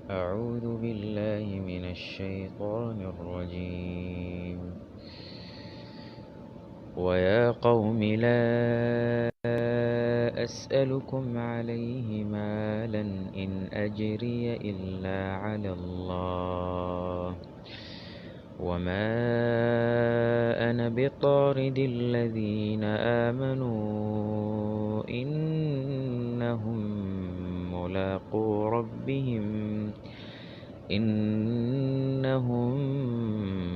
أعوذ بالله من الشيطان الرجيم. ويا قوم لا أسألكم عليه مالا إن أجري إلا على الله وما أنا بطارد الذين آمنوا إنهم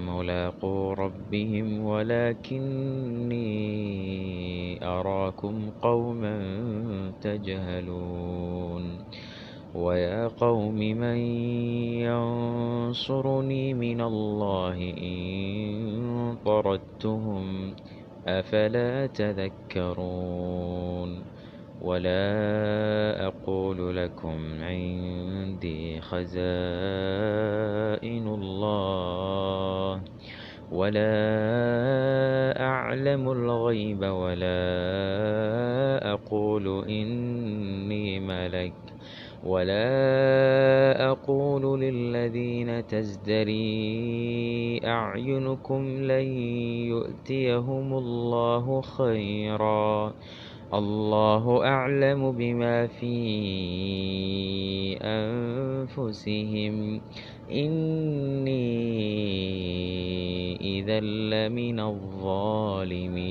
ملاقو ربهم ولكني أراكم قوما تجهلون. ويا قوم من ينصرني من الله إن طردتهم أفلا تذكرون. ولا أقول لكم عندي خزائن الله ولا أعلم الغيب ولا أقول إني ملك ولا أقول للذين تزدري أعينكم لن يؤتيهم الله خيرا الله أعلم بما في أنفسهم إني إذا لمن الظالمين.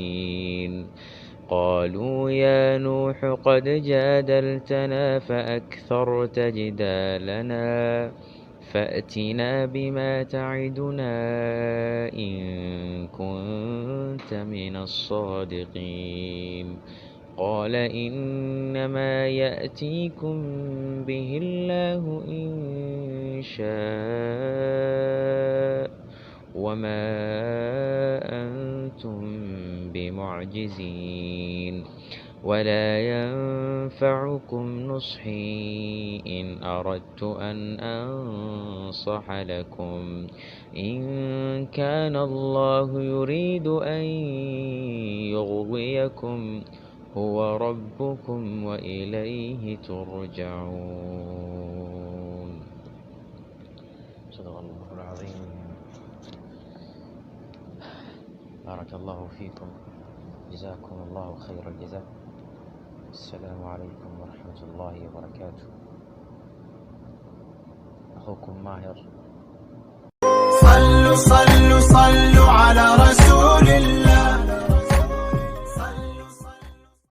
قالوا يا نوح قد جادلتنا فأكثرت جدالنا فأتنا بما تعدنا إن كنت من الصادقين. قال إنما يأتيكم به الله إن شاء وما أنتم بمعجزين. ولا ينفعكم نصحي إن أردت أن أنصح لكم إن كان الله يريد أن يغويكم هو ربكم وإليه ترجعون. صدق الله العظيم. بارك الله فيكم، جزاكم الله خير الجزاء. السلام عليكم ورحمة الله وبركاته. أخوكم ماهر. صلوا صلوا صلوا على رسول الله.